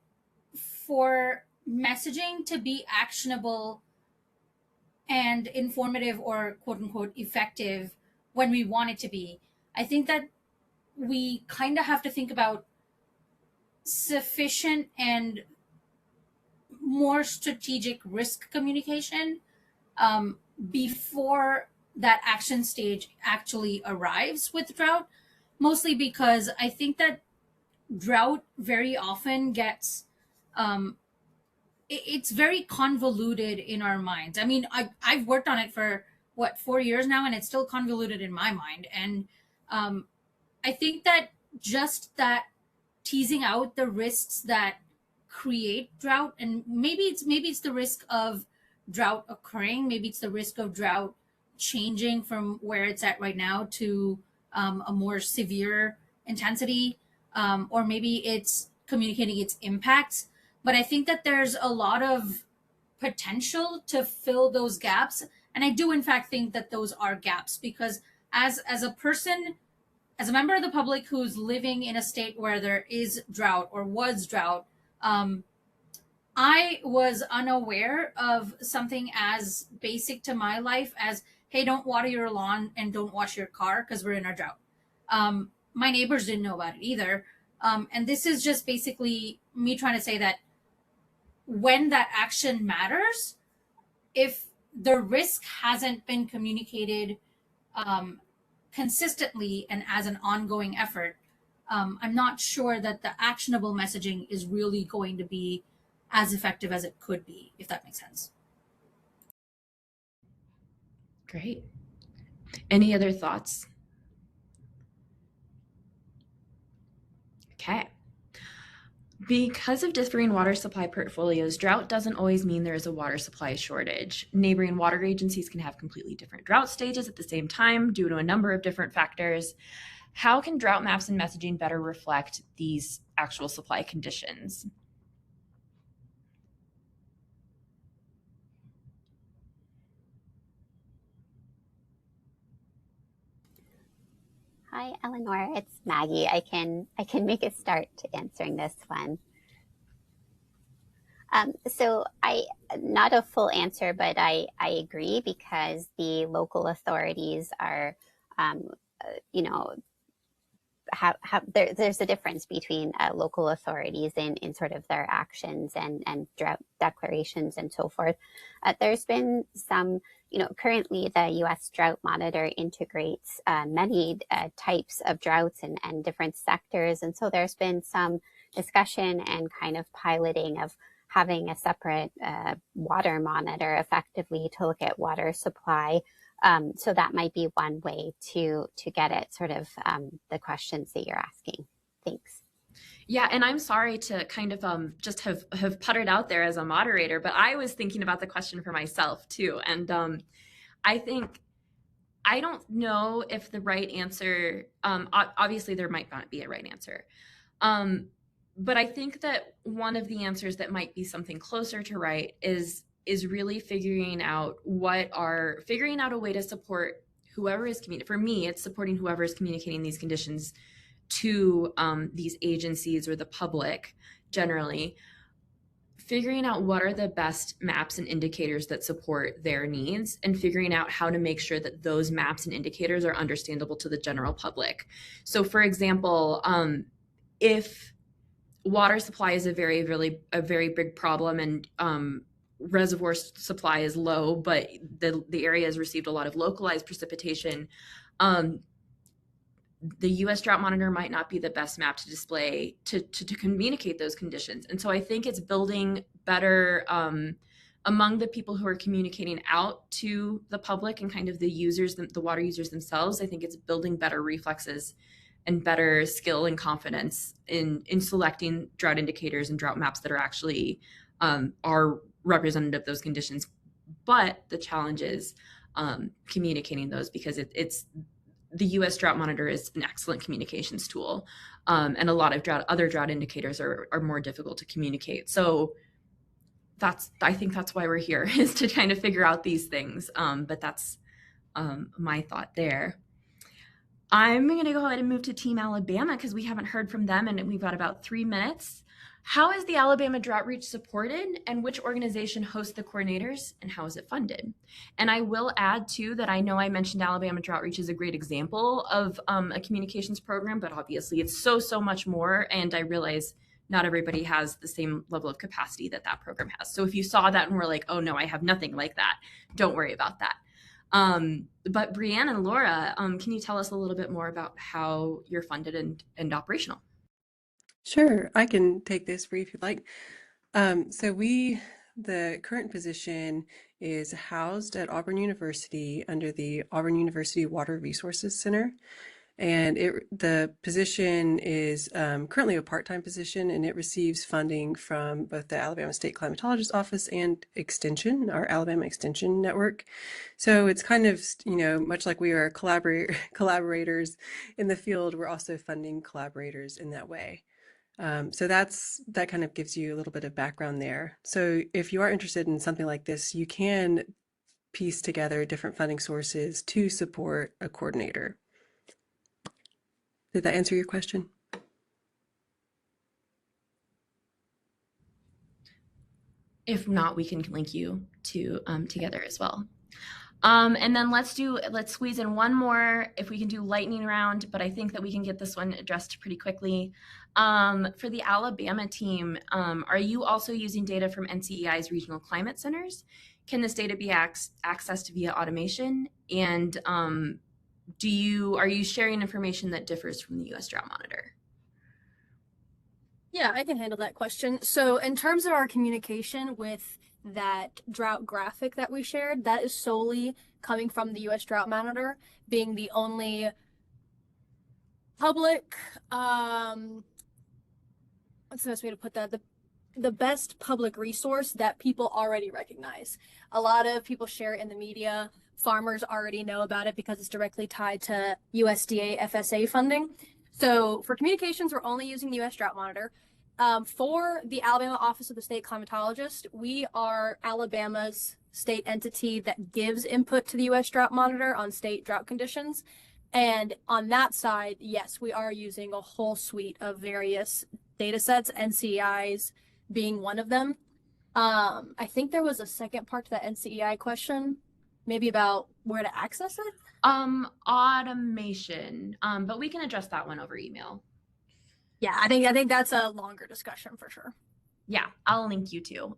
Speaker 4: for messaging to be actionable and informative or quote unquote effective when we want it to be, I think that we kind of have to think about sufficient and more strategic risk communication before that action stage actually arrives with drought, mostly because I think that drought very often gets it's very convoluted in our minds. I mean, I've worked on it for 4 years now, and it's still convoluted in my mind. And I think that just that teasing out the risks that create drought, and maybe it's the risk of drought occurring, maybe it's the risk of drought changing from where it's at right now to a more severe intensity, or maybe it's communicating its impacts. But I think that there's a lot of potential to fill those gaps, and I do in fact think that those are gaps, because as a person, as a member of the public who's living in a state where there is drought or was drought, I was unaware of something as basic to my life as, hey, don't water your lawn and don't wash your car because we're in a drought. My neighbors didn't know about it either. And this is just basically me trying to say that when that action matters, if the risk hasn't been communicated consistently and as an ongoing effort, I'm not sure that the actionable messaging is really going to be as effective as it could be, if that makes sense.
Speaker 1: Great. Any other thoughts? Okay. Because of differing water supply portfolios, drought doesn't always mean there is a water supply shortage. Neighboring water agencies can have completely different drought stages at the same time due to a number of different factors. How can drought maps and messaging better reflect these actual supply conditions?
Speaker 2: Hi, Eleanor. It's Maggie. I can make a start to answering this one. So not a full answer, but I agree, because the local authorities are, there's a difference between local authorities in sort of their actions and drought declarations and so forth. There's been some, currently the U.S. Drought Monitor integrates many types of droughts and different sectors. And so there's been some discussion and kind of piloting of having a separate water monitor effectively to look at water supply. So that might be one way to get at sort of the questions that you're asking. Thanks.
Speaker 1: Yeah, and I'm sorry to kind of just have puttered out there as a moderator, but I was thinking about the question for myself too. And I think, I don't know if the right answer, obviously there might not be a right answer. But I think that one of the answers that might be something closer to right is really figuring out a way to support whoever is communicating. For me, it's supporting whoever is communicating these conditions to these agencies or the public generally, figuring out what are the best maps and indicators that support their needs, and figuring out how to make sure that those maps and indicators are understandable to the general public. So for example, if water supply is a very big problem, and reservoir supply is low, but the area has received a lot of localized precipitation, the U.S. Drought Monitor might not be the best map to display to communicate those conditions. And so I think it's building better among the people who are communicating out to the public and kind of the users, the water users themselves. I think it's building better reflexes and better skill and confidence in selecting drought indicators and drought maps that are actually are representative of those conditions. But the challenge is communicating those, because it's the U.S. Drought Monitor is an excellent communications tool, and a lot of other drought indicators are more difficult to communicate. So I think that's why we're here, is to kind of figure out these things. But that's my thought there. I'm going to go ahead and move to Team Alabama because we haven't heard from them, and we've got about 3 minutes. How is the Alabama Drought Reach supported, and which organization hosts the coordinators, and how is it funded? And I will add too that I know I mentioned Alabama Drought Reach is a great example of a communications program, but obviously it's so much more, and I realize not everybody has the same level of capacity that program has. So if you saw that and were like, oh no, I have nothing like that, don't worry about that. But Brianne and Laura, can you tell us a little bit more about how you're funded and operational?
Speaker 6: Sure, I can take this for you if you'd like. So the current position is housed at Auburn University under the Auburn University Water Resources Center. And the position is currently a part-time position, and it receives funding from both the Alabama State Climatologist Office and Extension, our Alabama Extension Network. So it's kind of, much like we are collaborators in the field, we're also funding collaborators in that way. So that kind of gives you a little bit of background there. So if you are interested in something like this, you can piece together different funding sources to support a coordinator. Did that answer your question?
Speaker 1: If not, we can link you to together as well. And then let's squeeze in one more, if we can do lightning round, but I think that we can get this one addressed pretty quickly. For the Alabama team, are you also using data from NCEI's regional climate centers? Can this data be accessed via automation? And are you sharing information that differs from the U.S. Drought Monitor?
Speaker 5: Yeah, I can handle that question. So in terms of our communication with that drought graphic that we shared, that is solely coming from the U.S. Drought Monitor, being the only public, what's the best way to put that? The best public resource that people already recognize. A lot of people share it in the media. Farmers already know about it because it's directly tied to USDA FSA funding. So for communications, we're only using the U.S. Drought Monitor. For the Alabama Office of the State Climatologist, we are Alabama's state entity that gives input to the U.S. Drought Monitor on state drought conditions. And on that side, yes, we are using a whole suite of various data sets, NCEI's being one of them. I think there was a second part to that NCEI question. maybe about where to access it?
Speaker 1: Automation, but we can address that one over email.
Speaker 5: Yeah, I think that's a longer discussion for sure.
Speaker 1: Yeah, I'll link you to.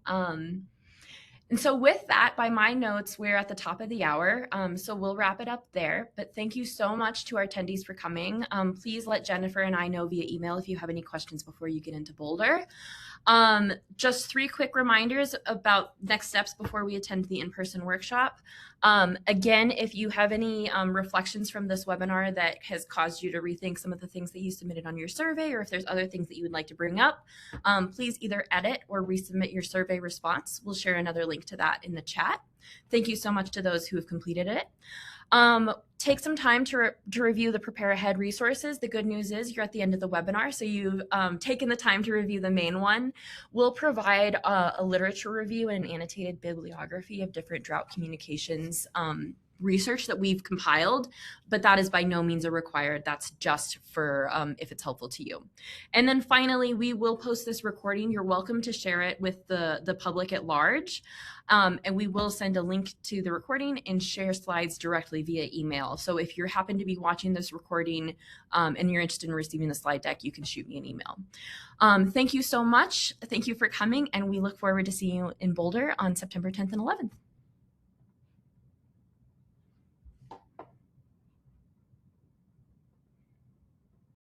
Speaker 1: And so with that, by my notes, we're at the top of the hour. So we'll wrap it up there. But thank you so much to our attendees for coming. Please let Jennifer and I know via email if you have any questions before you get into Boulder. Just 3 quick reminders about next steps before we attend the in-person workshop. Again, if you have any reflections from this webinar that has caused you to rethink some of the things that you submitted on your survey, or if there's other things that you would like to bring up, please either edit or resubmit your survey response. We'll share another link to that in the chat. Thank you so much to those who have completed it. Take some time to review the Prepare Ahead resources. The good news is you're at the end of the webinar, so you've taken the time to review the main one. We'll provide a literature review and an annotated bibliography of different drought communications research that we've compiled, but that is by no means a required. That's just for if it's helpful to you. And then finally, we will post this recording. You're welcome to share it with the public at large. And we will send a link to the recording and share slides directly via email. So if you happen to be watching this recording and you're interested in receiving the slide deck, you can shoot me an email. Thank you so much. Thank you for coming, and we look forward to seeing you in Boulder on September 10th and 11th.